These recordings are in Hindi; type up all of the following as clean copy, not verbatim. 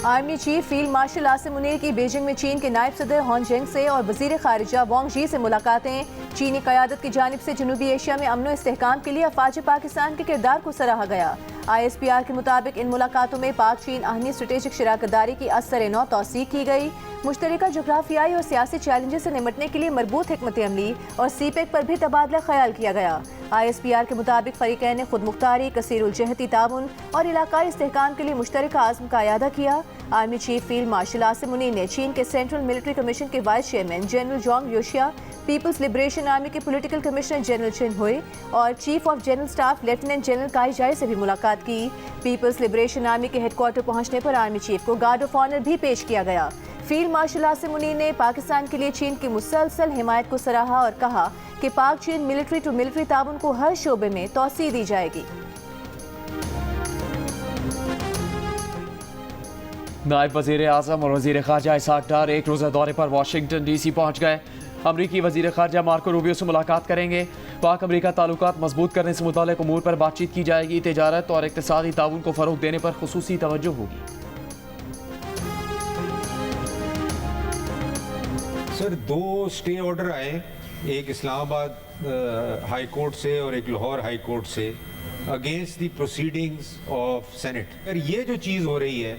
Army chief field marshal Asim Munir की बीजिंग में चीन के नायब सदर हॉन्जेंग से और वजीर खारिजा वांग जी से मुलाकातें। चीनी क़यादत की जानिब से जनूबी एशिया में अमन व इस्तेहकाम के लिए अफवाज पाकिस्तान के किरदार को सराहा गया। ISPR के मुताबिक इन मुलाकातों में पाक चीन आहनी स्ट्रेटेजिक शराकतदारी की असर नौ तौसीक की गई। मुश्तरका जोग्राफियाई और सियासी चैलेंजेस से निमटने के लिए मरबूत हिकमत अमली और CPEC पर भी तबादला ख्याल किया गया। ISPR के मुताबिक फरीकैन ने खुद मुख्तारी, कसीरुल जहती ताउन और इलाकाई इस्तेहकाम के लिए मुश्तरका आज़म का अयादा किया। Army chief field marshal Asim Munir ने चीन के सेंट्रल मिलिट्री कमीशन के vice chairman general Zhang Youxia, People's Liberation Army के political commissar general Chin Hui और chief of general staff lieutenant general काई जाई से भी मुलाकात की। पीपल्स लिबरेशन आर्मी के हेडक्वार्टर पहुंचने पर आर्मी चीफ को गार्ड ऑफ ऑनर भी पेश किया गया। फील्ड मार्शल आसिम मुनीर ने पाकिस्तान के लिए चीन की मुसलसल हिमायत को सराहा और कहा कि पाक चीन मिलिट्री टू मिलिट्री ताउन को हर शोबे में तौसीह दी जाएगी। नायब वज़ीर आज़म और वज़ीर ख़ारजा इसहाक़ डार एक रोज़ा दौरे पर वाशिंगटन DC पहुँच गए। अमरीकी वज़ीर ख़ारजा मार्को रूबियो से मुलाकात करेंगे। पाक अमरीका ताल्लुकात मजबूत करने से मुताल्लिक़ उमूर पर बातचीत की जाएगी। तिजारत और इक़्तिसादी ताउन को फ़रोग़ देने पर ख़ुसूसी तवज्जो होगी। सर, 2 स्टे ऑर्डर आए, एक इस्लामाबाद हाई कोर्ट से और एक लाहौर हाई कोर्ट से against the proceedings of senate. ये जो चीज़ हो रही है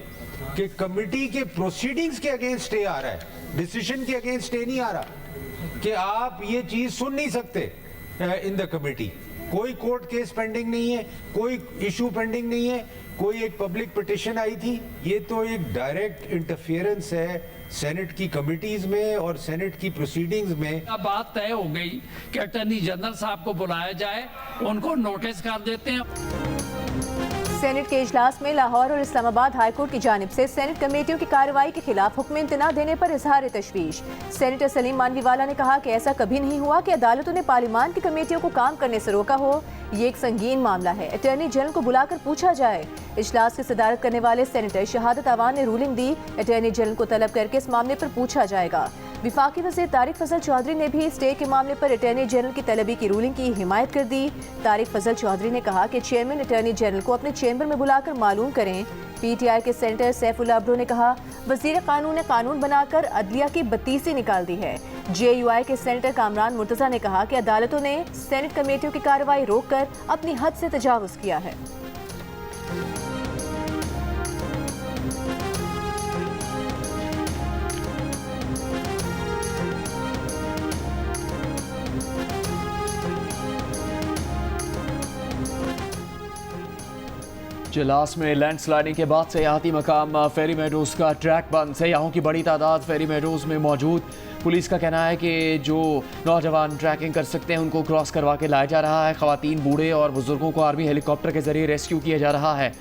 कि कमिटी के प्रोसीडिंग्स के अगेंस्ट स्टे आ रहा है, डिसीजन के अगेंस्ट स्टे नहीं आ रहा कि आप ये चीज़ सुन नहीं सकते इन द कमिटी। कोई कोर्ट केस पेंडिंग नहीं है, कोई इशू पेंडिंग नहीं है, कोई एक पब्लिक पिटिशन आई थी। ये तो एक डायरेक्ट इंटरफेरेंस है सेनेट की कमिटीज में और सेनेट की प्रोसीडिंग्स में। अब बात तय हो गई कि अटॉर्नी जनरल साहब को बुलाया जाए, उनको नोटिस कर देते हैं। सेनेट के इजलास में लाहौर और इस्लामाबाद हाई कोर्ट की जानिब से सेनेट कमेटियों की कार्रवाई के खिलाफ हुक्म इम्तना देने पर इजहार तशवीश। सेनेटर सलीम मानवीवाला ने कहा कि ऐसा कभी नहीं हुआ कि अदालतों ने पार्लियामान की कमेटियों को काम करने से रोका हो। ये एक संगीन मामला है, अटॉर्नी जनरल को बुलाकर पूछा जाए। इजलास की सदारत करने वाले सेनेटर शहादत अवान ने रूलिंग दी, अटॉर्नी जनरल को तलब करके इस मामले पर पूछा जाएगा। विफाकी वज़ीर तारिक फजल चौधरी ने भी स्टे के मामले पर अटॉर्नी जनरल की तलबी की रूलिंग की हिमायत कर दी। तारिक फजल चौधरी ने कहा कि चेयरमैन अटॉर्नी जनरल को अपने चैम्बर में बुलाकर मालूम करें। PTI के सेनेटर सैफुल्लाह अब्रो ने कहा वज़ीर कानून ने कानून बनाकर अदलिया की बत्तीसी निकाल दी है। JUI के सेनेटर कामरान मुर्तज़ा ने कहा कि अदालतों ने सेनेट कमेटियों की कार्रवाई रोककर अपनी हद से तजावुज़ किया है। जलास में लैंडस्लाइडिंग के बाद सयाहती मकाम फेरी मेडोज़ का ट्रैक बंद। सयाहों की बड़ी तादाद फेरी मेडोज़ में मौजूद। पुलिस का कहना है कि जो नौजवान ट्रैकिंग कर सकते हैं उनको क्रॉस करवा के लाया जा रहा है। ख़वातीन, बूढ़े और बुजुर्गों को आर्मी हेलीकॉप्टर के जरिए रेस्क्यू किया जा रहा है।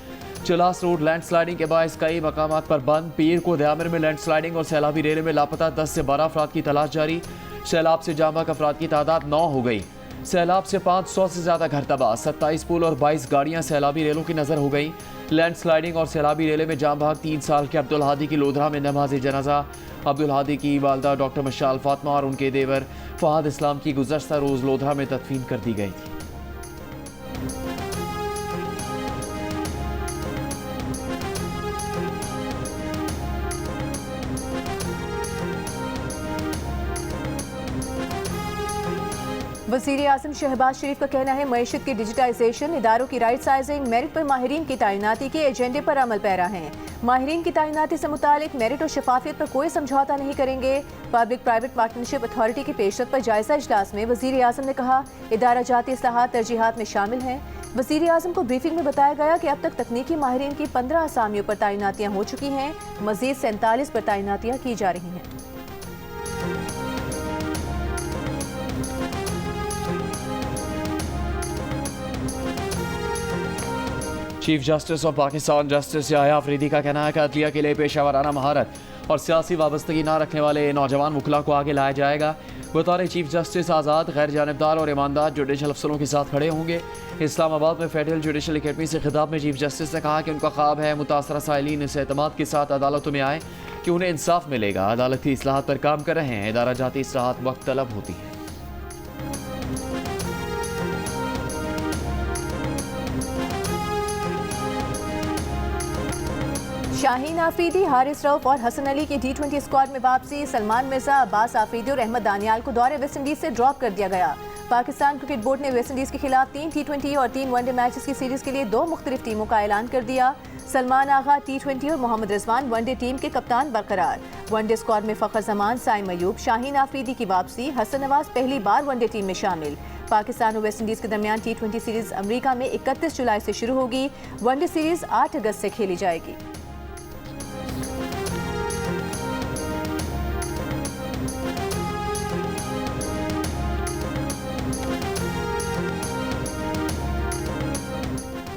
जलास रोड लैंडस्लाइडिंग के बायस कई मकामात पर बंद। पीर को दयामिर में लैंडस्लाइडिंग और सैलाबी रेले में लापता 10 से 12 अफराद की तलाश जारी। सैलाब से जाम बहक अफराद की तादाद 9 हो गई। सैलाब से 500 से ज़्यादा घर तबाह। 27 पुल और 22 गाड़ियाँ सैलाबी रेलों की नज़र हो गई। लैंडस्लाइडिंग और सैलाबी रेले में जाम बहक 3 साल के अब्दुल हादी की लोधरा में नमाज जनाजा। अब्दुल हादी की वालदा डॉक्टर मशाल फातिमा और उनके देवर फहद इस्लाम की गुज़श्ता रोज़ लोधरा में तदफीन कर दी गई थी। वज़ीर आज़म शहबाज शरीफ का कहना है मईशत की डिजिटाइजेशन, इदारों की राइट साइजिंग, मेरिट पर माहिरीन की तैनाती के एजेंडे पर अमल पैरा हैं। माहिरीन की तैनाती से मुतालिक मेरिट और शफाफियत पर कोई समझौता नहीं करेंगे। पब्लिक प्राइवेट पार्टनरशिप अथॉरिटी की पेशरफ पर जायजा इजलास में वज़ीर आज़म ने कहा इदारा जाती इस्लाहात तरजीहात में शामिल हैं। वज़ीर आज़म को ब्रीफिंग में बताया गया कि अब तक तकनीकी माहिरीन की 15 असामियों पर तैनातियाँ हो चुकी हैं। मज़ीद 47 पर तैनातियाँ की जा रही हैं। Chief justice of Pakistan justice Yahya Afridi का कहना है कि अदलिया के लिए पेशा वराना महारत और सियासी वाबस्तगी न रखने वाले नौजवान वकला को आगे लाया जाएगा। बतौर चीफ जस्टिस आज़ाद, गैर जानबदार और ईमानदार जुडिशल अफसरों के साथ खड़े होंगे। इस्लामाबाद में फेडरल जुडिशल अकेडमी से खिताब में चीफ जस्टिस ने कहा कि उनका ख्वाब है मुतासरा साइलिन इस एतमाद के साथ अदालतों में आए कि उन्हें इंसाफ मिलेगा। अदालती इस्लाहात पर काम कर रहे हैं। इदारा जाती इस्लाहात वक्त तलब होती है। शाहीन आफरीदी, हारिस रऊफ और हसन अली की T20 स्क्वाड में वापसी। सलमान मिर्जा, अब्बास आफरीदी और अहमद दानियाल को दौरे वेस्ट इंडीज से ड्रॉप कर दिया गया। पाकिस्तान क्रिकेट बोर्ड ने वेस्ट इंडीज के खिलाफ 3 T20 और 3 वनडे मैचेस की सीरीज के लिए 2 मुख्तलिफ टीमों का ऐलान कर दिया। सलमान आगा T20 और मोहम्मद रिजवान वनडे टीम के कप्तान बरकरार। वनडे स्क्वाड में फखर जमान, साइम अयूब, शाहीन आफरीदी की वापसी। हसन नवाज पहली बार वनडे टीम में शामिल। पाकिस्तान और वेस्ट इंडीज के दरमियान T20 सीरीज अमेरिका में 31 जुलाई से शुरू होगी। वनडे सीरीज 8 अगस्त से खेली जाएगी।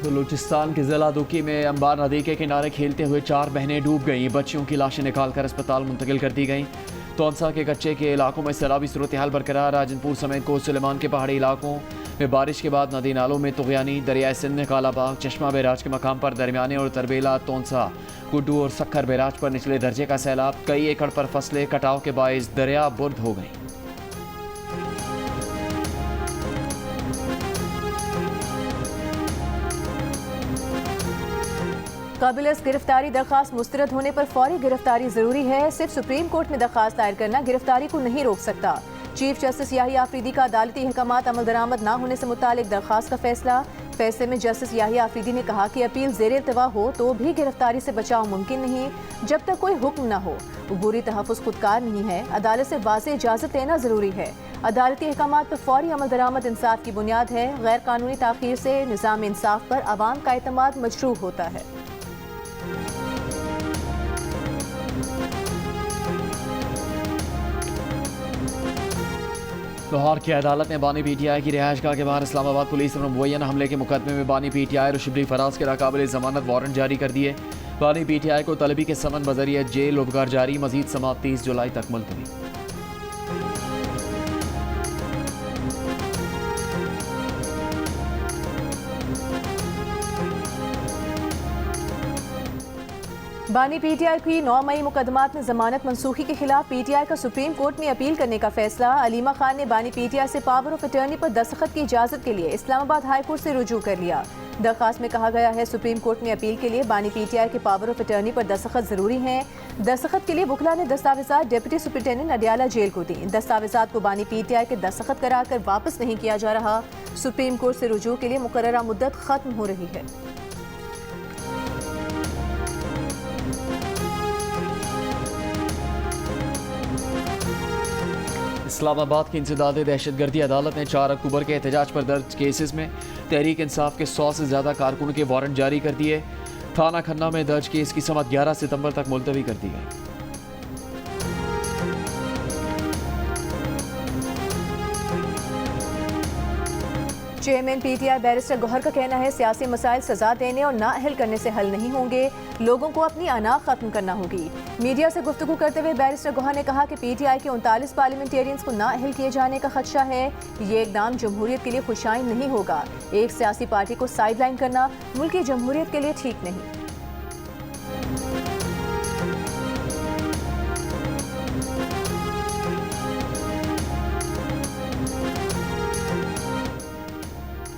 बलूचिस्तान के जिला दुकी में अंबार नदी के किनारे खेलते हुए 4 बहनें डूब गईं। बच्चियों की लाशें निकालकर अस्पताल मुंतकिल कर दी गईं। तौंसा के कच्चे के इलाकों में सैलाबी सूरत हाल बरकरार। राजनपुर समेत कोट सुलेमान के पहाड़ी इलाकों में बारिश के बाद नदी नालों में तुगयानी। दरियाए सिंध में कालाबाग, चश्मा बैराज के मकाम पर दरमियाने और तरबेला, तौंसा, गुड्डू और सक्खर बैराज पर निचले दर्जे का सैलाब। कई एकड़ पर फसलें कटाव के बायस दरिया बुर्द हो गई। काबिल गिरफ्तारी दरखास्त मुस्तरद होने पर फौरी गिरफ्तारी जरूरी है। सिर्फ सुप्रीम कोर्ट में दरखास्त दायर करना गिरफ्तारी को नहीं रोक सकता। चीफ जस्टिस याहिया आफरीदी का अदालती अहकामात अमल दरामद न होने से मुतालिक दरखास्त का फैसला। फैसले में जस्टिस याहिया आफरीदी ने कहा कि अपील ज़ेर इल्तवा हो तो भी गिरफ्तारी से बचाव मुमकिन नहीं जब तक कोई हुक्म न हो। अबूरी तहफ़्फ़ुज़ खुदकार नहीं है। अदालत से वाज़ेह इजाज़त लेना ज़रूरी है। अदालती अहकामात पर फौरी अमल दरामद इंसाफ की बुनियाद है। गैर कानूनी ताख़ीर से निज़ाम इंसाफ पर अवाम का एतमाद मजरूह होता है। लाहौर की अदालत ने बानी PTI की रिहाइशगाह के बाहर इस्लामाबाद पुलिस और मुबैना हमले के मुकदमे में बानी PTI और शिबली फराज के नाकाबिल जमानत वारंट जारी कर दिए। बानी PTI को तलबी के समन बजरिया जेल उबकार जारी। मजीद समाअत 30 जुलाई तक मुलतवी। बानी PTI की 9 मई मुकदमात में जमानत मनसूखी के खिलाफ PTI का सुप्रीम कोर्ट में अपील करने का फैसला। अलीमा खान ने बानी PTI से पावर ऑफ अटर्नी पर दस्तखत की इजाजत के लिए इस्लामाबाद हाई कोर्ट से रुजू कर लिया। दरखास्त में कहा गया है सुप्रीम कोर्ट में अपील के लिए बानी PTI के पावर ऑफ अटर्नी पर दस्तखत जरूरी हैं। दस्तखत के लिए वुकला ने दस्तावेजात डिप्टी सुपरिटेंडेंट अडियाला जेल को दी। दस्तावेजात को बानी PTI के दस्तखत कराकर वापस नहीं किया जा रहा। सुप्रीम कोर्ट से रुजू के लिए मुकर्ररा मुद्दत खत्म हो रही है। इस्लामाबाद की इंसदादे दहशतगर्दी अदालत ने 4 अक्टूबर के एहतजाज पर दर्ज केसेस में तहरीक इंसाफ के 100 से ज़्यादा कारकुनों के वारंट जारी कर दिए। थाना खन्ना में दर्ज केस की समाअत 11 सितंबर तक मुलतवी कर दी गई। चेयरमैन PTI बैरिस्टर गौहर का कहना है सियासी मसाइल सजा देने और नाअहल करने से हल नहीं होंगे। लोगों को अपनी अना खत्म करना होगी। मीडिया से गुफ्तगू करते हुए बैरिस्टर गौहर ने कहा कि PTI के 39 पार्लियामेंटेरियंस को नाअहल किए जाने का खदशा है। ये इकदाम जमहूरियत के लिए खुशाइन नहीं होगा। एक सियासी पार्टी को साइडलाइन करना मुल्क की जमहूरियत के लिए ठीक नहीं।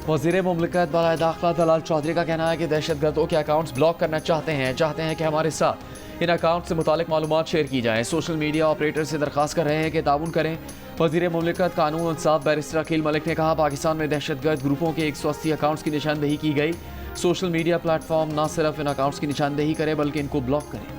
वज़ीर मुमलिकत बराए दाखिला दलाल चौधरी का कहना है कि दहशतगर्दों के अकाउंट्स ब्लॉक करना चाहते हैं कि हमारे साथ इन अकाउंट से मुतालिक मालूमात शेयर की जाए। सोशल मीडिया ऑपरेटर से दरख्वास्त कर रहे हैं कि ताउन करें। वज़ीर मुमलिकत कानून और इंसाफ बैरिस्टर अकील मलिक ने कहा पाकिस्तान में दहशतगर्द ग्रुपों के 180 अकाउंट्स की निशानदेही की गई। सोशल मीडिया प्लेटफॉर्म न सिर्फ इन अकाउंट्स की निशानदेही करे बल्कि इनको ब्लॉक करें।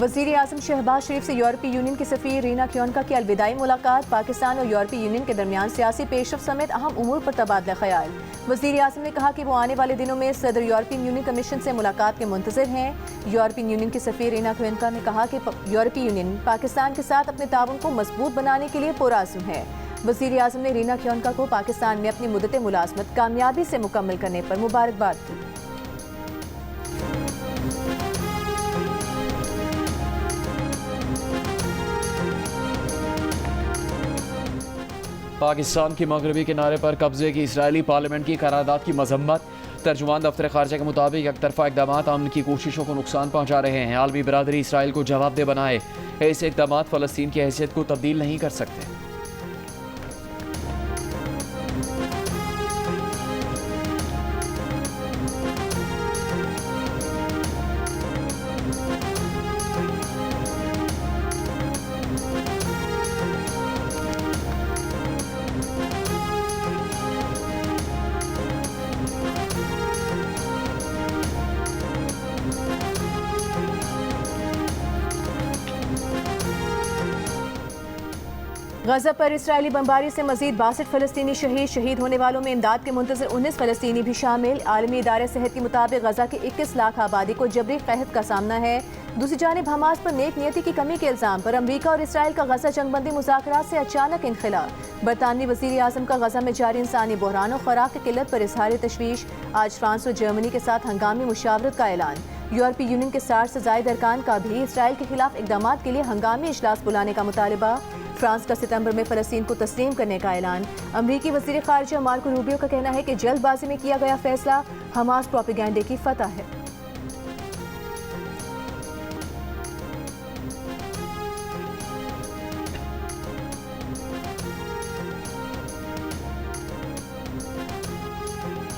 वज़ीर आज़म शहबाज शरीफ से यूरोपीय यूनियन की सफ़ीर रीना क्योनका की अलविदाई मुलाकात। पाकिस्तान और यूरोपीय यूनियन के दरमियान सियासी पेशरफ समेत अहम उमूर पर तबादला ख्याल। वज़ीर आज़म ने कहा कि वो आने वाले दिनों में सदर यूरोपीय यूनियन कमीशन से मुलाकात के मुंतज़िर हैं। यूरोपीय यूनियन की सफ़ीर रीना क्योनका ने कहा कि यूरोपीय यूनियन पाकिस्तान के साथ अपने ताउन को मजबूत बनाने के लिए पुरआज़्म है। वज़ीर आज़म ने रीना क्योनका को पाकिस्तान में अपनी मुद्दत मुलाज़मत कामयाबी से मुकम्मल करने पर मुबारकबाद दी। पाकिस्तान की मगरबी किनारे पर कब्जे की इसराइली पार्लियामेंट की करारदाद की मजम्मत। तर्जुमान दफ्तर खारजा के मुताबिक एक तरफा इकदाम अमन की कोशिशों को नुकसान पहुँचा रहे हैं। आलमी बरादरी इसराइल को जवाबदेह बनाए ऐसे इकदाम फ़लस्तीन की हैसियत को तब्दील नहीं कर सकते। गजा पर इसराइली बमबारी से मजीद 62 फलस्तीनी शहीद होने वालों में इमदाद के मुंतजर 19 फलस्तीनी भी शामिल। आलमी इदारे सेहत के मुताबिक गजा की 21 लाख आबादी को जबरी कहत का सामना है। दूसरी जानिब हमास पर नेक नियति की कमी के इल्जाम पर अमरीका और इसराइल का गजा जंगबंदी मुज़ाकरात से अचानक इनखिला। बरतानवी वज़ीर आज़म का गजा में जारी इंसानी बहरान और खुराक की किल्लत पर इजहार तशवीश। आज फ्रांस और जर्मनी के साथ हंगामी मुशावरत का ऐलान। यूरोपीय यूनियन के 60 से ज़ायद अरकान का भी इसराइल के खिलाफ इकदाम के लिए हंगामी इजलास बुलाने का मुतालबा। फ्रांस का सितंबर में फ़लस्तीन को तस्लीम करने का ऐलान। अमरीकी वज़ीर ख़ारिजा मार्को रूबियो का कहना है कि जल्दबाजी में किया गया फैसला हमास प्रोपेगेंडे की फतह है।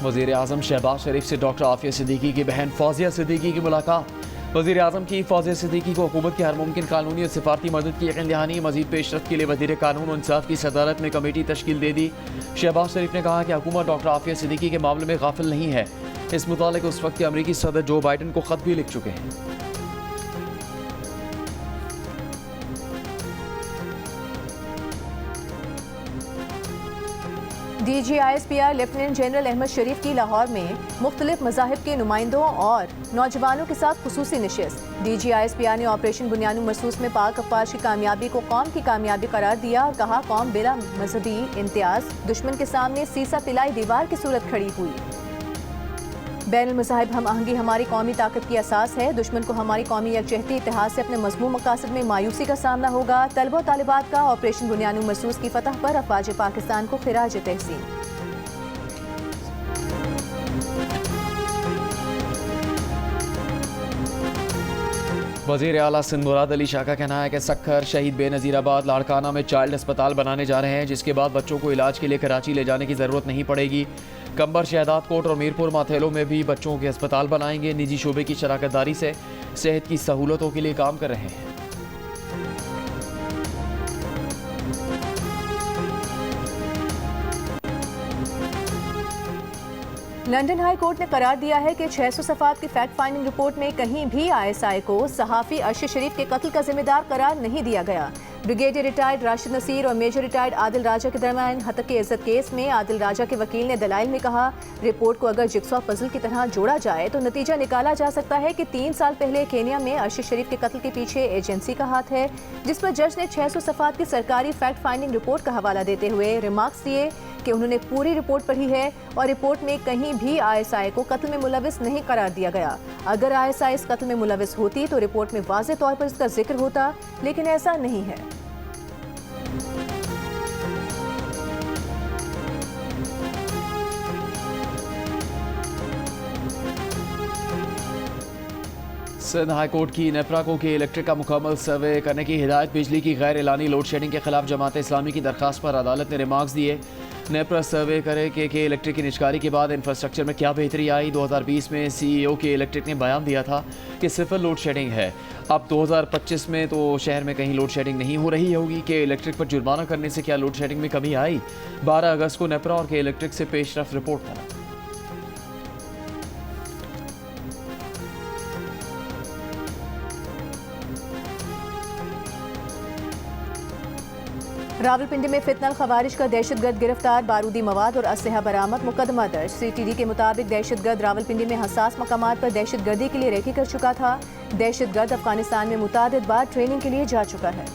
वज़ीर आज़म शहबाज शरीफ से डॉक्टर आफिया सिद्दीकी की बहन फौजिया सिद्दीकी की मुलाकात। वज़ीर आज़म की फौजिया सिद्दीकी को हुकूमत की हर मुमकिन कानूनी और सिफारती मदद की यकीन दहानी। मज़ीद पेशरफ्त के लिए वज़ीर कानून और इंसाफ की सदारत में कमेटी तश्कील दे दी। शहबाज शरीफ ने कहा कि हुकूमत डॉक्टर आफिया सिद्दीकी के मामले में गाफिल नहीं है। इस मुतालिक उस वक्त के अमरीकी सदर जो बाइडन को ख़त भी लिख चुके हैं। DGISPR लेफ्टिनेंट जनरल अहमद शरीफ की लाहौर में मुख्तलिफ मज़ाहिब के नुमाइंदों और नौजवानों के साथ खुसूसी नशिस्त। DGISPR ने ऑपरेशन बुनियानुल मरसूस में पाक अफवाज की कामयाबी को कौम की कामयाबी करार दिया और कहा कौम बिला मजहबी इम्तियाज दुश्मन के सामने सीसा पिलाई दीवार की सूरत खड़ी हुई। बैनुल मज़ाहिब हम आहंगी हमारी कौमी ताकत की असास है। दुश्मन को हमारी कौमी यकजहती इत्तेहाद से अपने मज़मूम मकासद में मायूसी का सामना होगा। तलबा और तालिबात का ऑपरेशन बुनियानुल मरसूस की फतह पर अफवाज पाकिस्तान को खिराज तहसीन। वज़ीर आला सिंध मुराद अली शाह का कहना है कि सक्खर शहीद बेनज़ीराबाद लाड़काना में चाइल्ड अस्पताल बनाने जा रहे हैं, जिसके बाद बच्चों को इलाज के लिए कराची ले जाने की ज़रूरत नहीं पड़ेगी। कंबर शहदाद कोट और मीरपुर माथेलो में भी बच्चों के अस्पताल बनाएंगे। निजी शोबे की शराकतदारी से सेहत की सहूलतों के लिए काम कर रहे हैं। लंदन हाई कोर्ट ने करार दिया है कि 600 सफ़ात की फैक्ट फाइंडिंग रिपोर्ट में कहीं भी ISI को सहाफ़ी अर्शद शरीफ के कत्ल का जिम्मेदार करार नहीं दिया गया। ब्रिगेडियर रिटायर्ड राशिद नसीर और मेजर रिटायर्ड आदिल राजा के दरमियान हत्या के इज्जत केस में आदिल राजा के वकील ने दलाइल में कहा, रिपोर्ट को अगर जिक्सॉ पजल की तरह जोड़ा जाए तो नतीजा निकाला जा सकता है कि 3 साल पहले केन्या में अर्शद शरीफ के कत्ल के पीछे एजेंसी का हाथ है। जिस पर जज ने 600 सफ़ात की सरकारी फैक्ट फाइंडिंग रिपोर्ट का हवाला देते हुए रिमार्क्स दिए कि उन्होंने पूरी रिपोर्ट पढ़ी है और रिपोर्ट में कहीं भी ISI को कत्ल में मुलविस नहीं करार दिया गया। अगर ISI इस कत्ल में मुलविस होती तो रिपोर्ट में वाज़ेह तौर पर इसका जिक्र होता, लेकिन ऐसा नहीं है। सिंध हाई कोर्ट की नेपरा को के इलेक्ट्रिक का मुकम्मल सर्वे करने की हिदायत। बिजली की गैर एलानी लोड शेडिंग के खिलाफ जमात इस्लामी की दरख्वास्त पर अदालत ने रिमार्क्स दिए। नेपरा सर्वे करे के इलेक्ट्रिक की निजकारी के बाद इंफ्रास्ट्रक्चर में क्या बेहतरी आई। 2020 में CEO के इलेक्ट्रिक ने बयान दिया था कि सिर्फ लोड शेडिंग है। अब 2025 में तो शहर में कहीं लोड शेडिंग नहीं हो रही होगी। के इलेक्ट्रिक पर जुर्माना करने से क्या लोड शेडिंग में कमी आई। 12 अगस्त को नेपरा और के इलेक्ट्रिक से पेशरफ रिपोर्ट था। रावलपिंडी में फितनल खवारिज का दहशतगर्द गिरफ्तार, बारूदी मवाद और असलहा बरामद, मुकदमा दर्ज। CTD के मुताबिक दहशतगर्द रावलपिंडी में हसास मकामात पर दहशतगर्दी के लिए रेकी कर चुका था। दहशतगर्द अफगानिस्तान में मुतादिद बार ट्रेनिंग के लिए जा चुका है।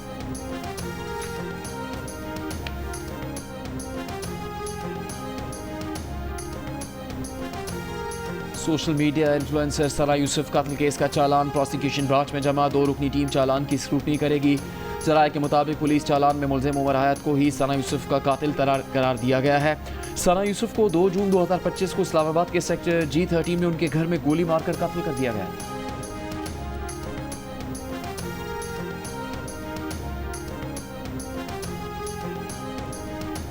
सोशल मीडिया इन्फ्लुएंसर सना यूसुफ कत्ल केस का चालान प्रोसिक्यूशन ब्रांच में जमा। 2 रुकनी टीम चालान की स्क्रूटनी करेगी। जराये के मुताबिक पुलिस चालान में मुलजिम उमर हयात को ही सना यूसुफ का कातिल करार दिया गया है। सना यूसुफ को 2 जून 2025 को इस्लामाबाद के सेक्टर G13 में उनके घर में गोली मारकर कत्ल कर दिया गया।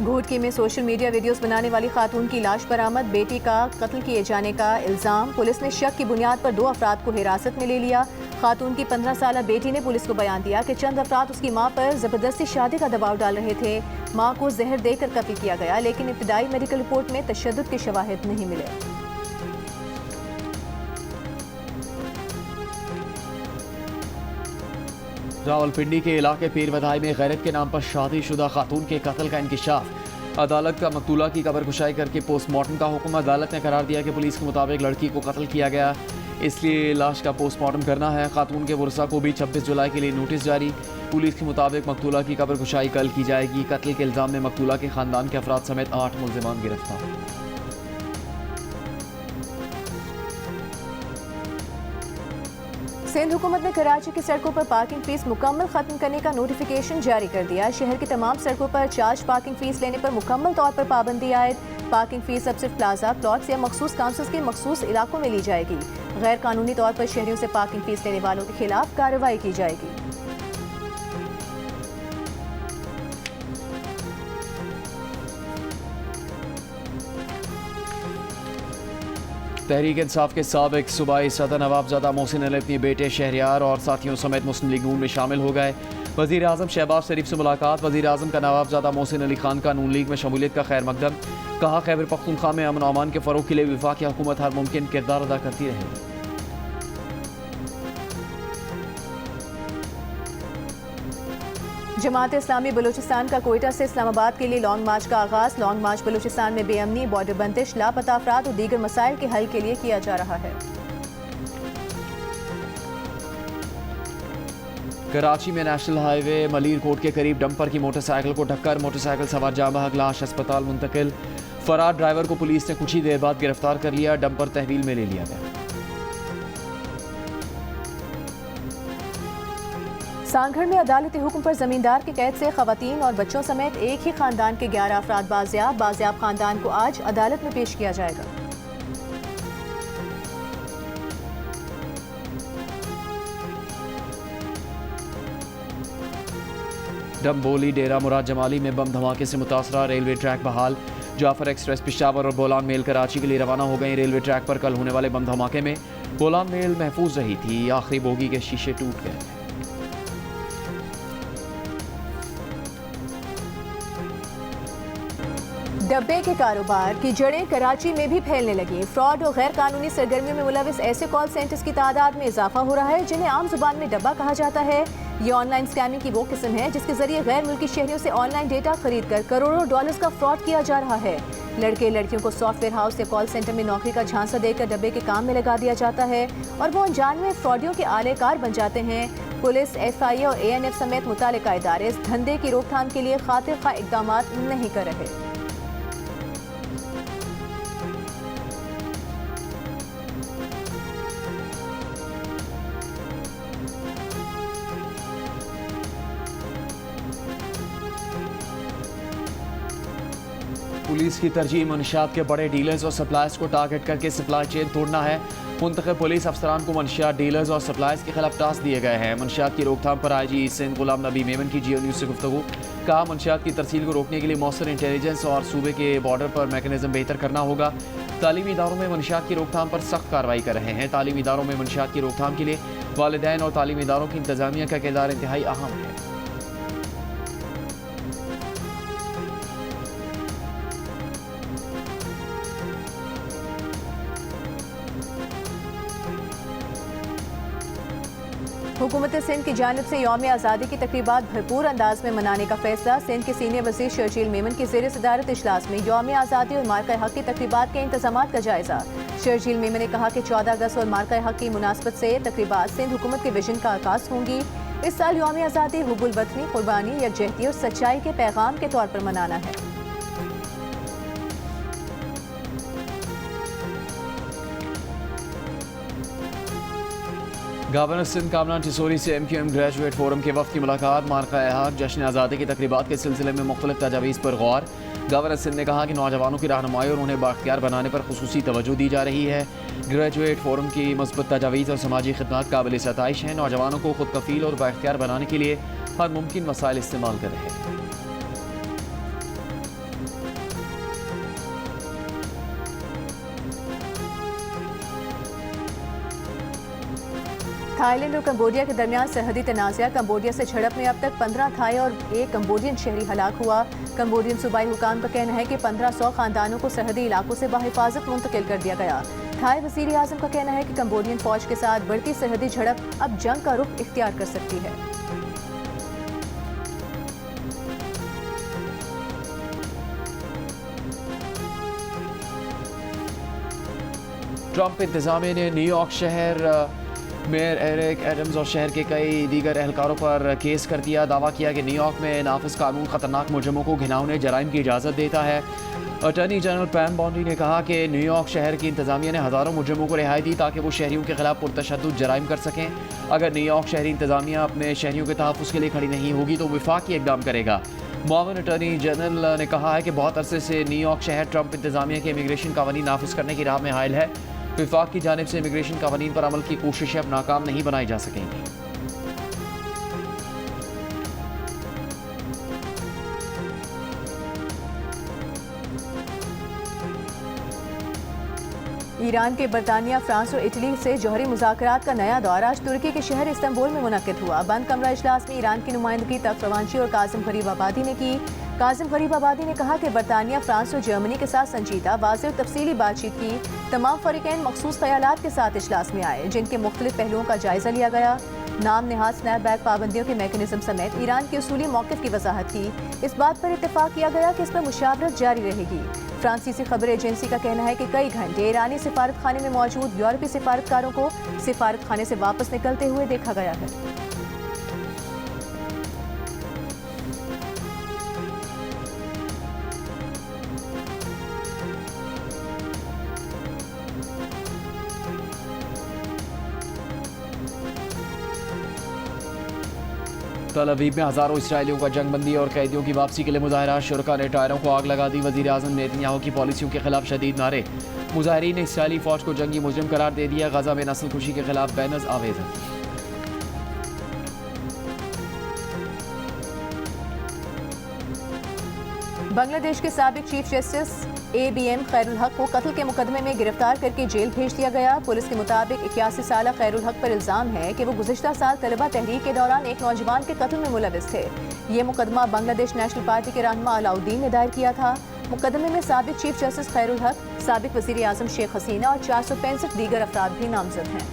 घोटकी में सोशल मीडिया वीडियोस बनाने वाली खातून की लाश बरामद, बेटी का कत्ल किए जाने का इल्जाम। पुलिस ने शक की बुनियाद पर 2 अफराद को हिरासत में ले लिया। खातून की 15 साला बेटी ने पुलिस को बयान दिया कि चंद अफराद उसकी मां पर जबरदस्ती शादी का दबाव डाल रहे थे। मां को जहर देकर कत्ल किया गया, लेकिन इब्तिदाई मेडिकल रिपोर्ट में तशद्दुद के शवाहिद नहीं मिले। रावलपिंडी के इलाके पीरवधाई में गैरत के नाम पर शादीशुदा खातून के कत्ल का इंकिशाफ। अदालत का मकतूला की कब्र कुशाई करके पोस्टमार्टम का हुक्म। अदालत ने करार दिया कि पुलिस के मुताबिक लड़की को कत्ल किया गया, इसलिए लाश का पोस्टमार्टम करना है। खातून के वर्सा को भी 26 जुलाई के लिए नोटिस जारी। पुलिस के मुताबिक मकतूला की कब्र कुशाई कल की जाएगी। कत्ल के इल्जाम में मकतूला के खानदान के अफराद समेत 8 मुल्जिमान गिरफ्तार। सिंध हुकूमत ने कराची की सड़कों पर पार्किंग फीस मुकम्मल खत्म करने का नोटिफिकेशन जारी कर दिया। शहर की तमाम सड़कों पर चार्ज पार्किंग फीस लेने पर मुकम्मल तौर पर पाबंदी आयद। पार्किंग फीस अब सिर्फ प्लाजा, प्लॉट्स या मखसूस काउंसिल्स के मखसूस इलाकों में ली जाएगी। गैर कानूनी तौर पर शहरियों से पार्किंग फीस लेने वालों के खिलाफ कार्रवाई की जाएगी। तहरीक इंसाफ के साबिक सूबाई सदर नवाबजादा मोहसिन अली अपने बेटे शहरियार और साथियों समेत मुस्लिम लीग नून में शामिल हो गए। वज़ीर आज़म शहबाज शरीफ से मुलाकात। वज़ीर आज़म का नवाबजादा मोहसिन अली खान का नून लीग में शमूलियत का खैर मकदम। कहा खैबर पख्तूनख्वा में अमन अमान के फ़रोग़ के लिए वफाकी हुकूमत हर मुमकिन किरदार अदा करती रहेगी। जमात इस्लामी बलूचिस्तान का कोयटा से इस्लामाबाद के लिए लॉन्ग मार्च का आगाज़। लॉन्ग मार्च बलूचिस्तान में बेअमनी, बॉर्डर बंदिश, लापता अफराद और दीगर मसाइल के हल के लिए किया जा रहा है। कराची में नेशनल हाईवे मलीर कोट के करीब डंपर की मोटरसाइकिल को टक्कर। मोटरसाइकिल सवार जाँ बहक, लाश अस्पताल मुंतकिल। फरार ड्राइवर को पुलिस ने कुछ ही देर बाद गिरफ्तार कर लिया। डंपर तहवील में ले लिया गया। सांगढ़ में अदालती हुक्म पर जमींदार की कैद से खवातीन और बच्चों समेत एक ही खानदान के 11 अफराद बाजियाब। बाजियाब खानदान को आज अदालत में पेश किया जाएगा। डम्बोली डेरा मुराद जमाली में बम धमाके से मुतासरा रेलवे ट्रैक बहाल। जाफर एक्सप्रेस पेशावर और बोलान मेल कराची के लिए रवाना हो गई। रेलवे ट्रैक पर कल होने वाले बम धमाके में बोलान मेल महफूज रही थी। आखिरी बोगी के शीशे टूट गए थे। डब्बे के कारोबार की जड़ें कराची में भी फैलने लगी। फ्रॉड और गैर कानूनी सरगर्मियों में मुलविस ऐसे कॉल सेंटर्स की तादाद में इजाफा हो रहा है जिन्हें आम जुबान में डब्बा कहा जाता है। ये ऑनलाइन स्कैमिंग की वो किस्म है जिसके जरिए गैर मुल्की शहरियों से ऑनलाइन डेटा खरीद कर करोड़ों डॉलर्स का फ्रॉड किया जा रहा है। लड़के लड़कियों को सॉफ्टवेयर हाउस या कॉल सेंटर में नौकरी का झांसा देकर डब्बे के काम में लगा दिया जाता है और वो अनजान में फ्रॉडियों के आलेकार बन जाते हैं। पुलिस, FIA और ANF समेत मुतालिका इदारे इस धंधे की रोकथाम के लिए खातिर खा इकदाम नहीं कर रहे। पुलिस की तरजीह मंशियात के बड़े डीलर्स और सप्लायर्स को टारगेट करके सप्लाई चेन तोड़ना है। मुंतखब पुलिस अफसरान को मंशियात डीलर्स और सप्लायर्स के खिलाफ टास्क दिए गए हैं। मंशियात की रोकथाम पर IG सिंध गुलाम नबी मेमन की जियो न्यूज़ से गुफ्तगू। कहा मंशियात की तरसील को रोकने के लिए मौसर इंटेलिजेंस और सूबे के बॉर्डर पर मैकेनिज्म बेहतर करना होगा। तालीमी इदारों में मंशियात की रोकथाम पर सख्त कार्रवाई कर रहे हैं। तालीमी इदारों में मंशियात की रोकथाम के लिए वालिदैन और तालीमी इदारों की इंतजामिया का किरदार इंतहाई अहम है। हुकूमत सिंध की जानिब से यौम आज़ादी की तकरीबात भरपूर अंदाज में मनाने का फैसला। सिंध के सीनियर वज़ीर शर्जील मेमन की ज़ेर सदारत इजलास में यौम आज़ादी और मार्का हक की तकरीबात के इंतजामात का जायजा। शर्जील मेमन ने कहा कि 14 अगस्त और मार्का हक की मुनासबत से तकरीबात सिंध हुकूमत के विजन का आगाज़ होंगी। इस साल यौम आज़ादी हुब्बुल वतनी, कुर्बानी, यकजहती और सच्चाई के पैगाम के तौर पर मनाना है। गवर्नर सिंध कामरान टिसोरी से MQM ग्रेजुएट फोरम के वक्त की मुलाकात। मार्का हक जश्न आज़ादी की तकरीबात के सिलसिले में मुख्तलिफ तजावीज़ पर गौर। गवर्नर सिंध ने कहा कि नौजवानों की रहनुमाई और उन्हें बाख्तियार बनाने पर खुसूसी तवज्जो दी जा रही है। ग्रेजुएट फोरम की मस्बत तजावीज़ और समाजी खिदमत काबिल सताइश हैं। नौजवानों को खुद कफील और बाख्तियार बनाने के लिए हर मुमकिन वसाइल इस्तेमाल कर रहे हैं। थाईलैंड और कंबोडिया के दरमियान सरहदी तनाज़ा। कंबोडिया से झड़प में अब तक 15 थाई और 1 कंबोडियन शहरी हलाक हुआ। कंबोडियन सूबाई हुकाम का कहना है कि 1500 खानदानों को सरहदी इलाकों से बाहिफाजत मुंतकिल कर दिया गया। थाई वज़ीर आज़म का कहना है कि कंबोडियन फौज के साथ बढ़ती सरहदी झड़प अब जंग का रुख इख्तियार कर सकती है। ट्रंप इंतजामिया ने न्यूयॉर्क शहर मेयर एरिक एडम्स और शहर के कई दीगर एहलकारों पर केस कर दिया। दावा किया कि न्यूयॉर्क में नाफिज कानून खतरनाक मुजरिमों को घिनौने जराइम की इजाज़त देता है। अटॉर्नी जनरल पैम बॉन्डी ने कहा कि न्यूयॉर्क शहर की इंतजामिया ने हज़ारों मुजरिमों को रिहाई दी ताकि वो शहरियों के खिलाफ पुरतशद्दुद जराइम कर सकें। अगर न्यूयॉर्क शहरी इंतजामिया अपने शहरियों के तहफ़्फ़ुज़ के लिए खड़ी नहीं होगी तो वफाकी इक़दाम करेगा। मुआविन अटॉर्नी जनरल ने कहा है कि बहुत अरसे से न्यूयॉर्क शहर ट्रंप इंतजामिया के इमिग्रेशन कानून नाफिज करने की राह में हायल है। विफाक की जानिब से इमिग्रेशन कानून पर अमल की कोशिशें अब नाकाम नहीं बनाई जा सकेंगी। ईरान के बरतानिया, फ्रांस और इटली से जौहरी मुज़ाकरात का नया दौर आज तुर्की के शहर इस्तांबुल में मुनक्किद हुआ। बंद कमरा इजलास में ईरान की नुमाइंदगी तख्त रवांशी और कासिम गरीबाबादी ने की। कासिम गरीबाबादी ने कहा कि बरतानिया, फ्रांस और जर्मनी के साथ संजीदा, वाज़ेह और तफसीली बातचीत की। तमाम फरीकैन मखसूस ख़यालात के साथ इजलास में आए जिनके मुख्तलिफ पहलुओं का जायज़ा लिया गया। नाम नेहाद स्नैपबैक पाबंदियों के मैकेनिज्म समेत ईरान के उसूली मौक़िफ़ की वजाहत की। इस बात पर इत्तेफाक किया गया कि इस पर मुशावरत जारी रहेगी। फ्रांसीसी खबर एजेंसी का कहना है कि कई घंटे ईरानी सिफारत खाने में मौजूद यूरोपीय सिफारतकारों को सिफारत खाने से वापस निकलते हुए देखा गया है। तल अवीव में हज़ारों इसराइलियों का जंगबंदी और कैदियों की वापसी के लिए मुजाहरा। शुरका ने टायरों को आग लगा दी। वज़ीर आज़म नेतन्याहू की पॉलिसियों के खिलाफ शदीद नारे। मुजाहरीन ने इसराइली फ़ौज को जंगी मुजरिम करार दे दिया। गजा में नस्ल खुशी के खिलाफ बैनर्स आवेदन। बांग्लादेश के साबिक चीफ जस्टिस ABM खैरुल हक को कत्ल के मुकदमे में गिरफ्तार करके जेल भेज दिया गया। पुलिस के मुताबिक 81 साला खैरुल हक पर इल्ज़ाम है कि वो गुज़िश्ता साल तलबा तहरीक के दौरान एक नौजवान के कत्ल में मुलविस थे। ये मुकदमा बांग्लादेश नेशनल पार्टी के रहनुमा अलाउद्दीन ने दायर किया था। मुकदमे में साबिक चीफ जस्टिस खैरुल हक, साबिक वज़ीर आज़म शेख हसीना और 465 दीगर अफराद भी नामजद हैं।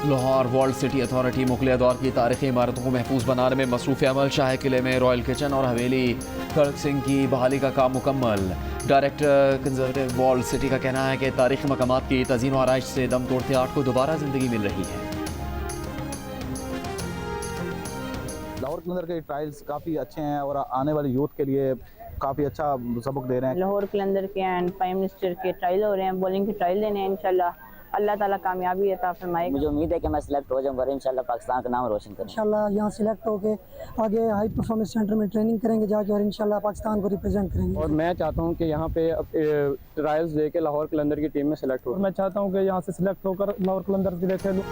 लाहौर वर्ल्ड सिटी अथॉरिटी मुगलिया दौर की तारीखी इमारतों को महफूज बनाने में मसरूफ़ अमल। शाही किले में रॉयल किचन और हवेली खड़क सिंह की बहाली का काम मुकम्मल। डायरेक्टर कंजर्वेटिव वर्ल्ड सिटी का कहना है कि तारीखी मकामात की तज़ीन व आराइश से दम तोड़ते आर्ट को दोबारा ज़िंदगी मिल रही है। लाहौर कलंदर के ट्रायल्स काफ़ी अच्छे हैं और आने वाले यूथ के लिए काफ़ी अच्छा सबक दे रहे हैं। लाहौर कलंदर के एंड प्राइम मिनिस्टर के ट्रायल हो रहे हैं, बॉलिंग के ट्रायल देने हैं। इंशाल्लाह अल्लाह ताला कामयाबी अता फरमाएगा। मुझे उम्मीद है कि मैं सिलेक्ट हो जाऊंगा और इंशाल्लाह पाकिस्तान का नाम रोशन करूंगा। इंशाल्लाह यहाँ सिलेक्ट होके आगे हाई परफॉर्मेंस सेंटर में ट्रेनिंग करेंगे जाके और इंशाल्लाह पाकिस्तान को रिप्रेजेंट करेंगे। और मैं चाहता हूँ कि यहाँ पे ट्रायल्स दे के लाहौर कलंदर की टीम में सिलेक्ट हो। मैं चाहता हूँ कि यहाँ से सिलेक्ट होकर लाहौर कलंदर के लिए खेलूँ।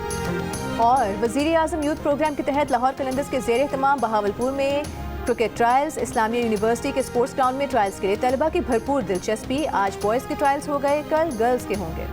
और वज़ीर आज़म यूथ प्रोग्राम के तहत लाहौर कलंदर्स के ज़ेर एहतमाम बहावलपुर में क्रिकेट ट्रायल्स। इस्लामिया यूनिवर्सिटी के स्पोर्ट्स ग्राउंड में ट्रायल्स के लिए तलबा की भरपूर दिलचस्पी। आज बॉयज़ के ट्रायल्स हो गए, कल गर्ल्स के होंगे।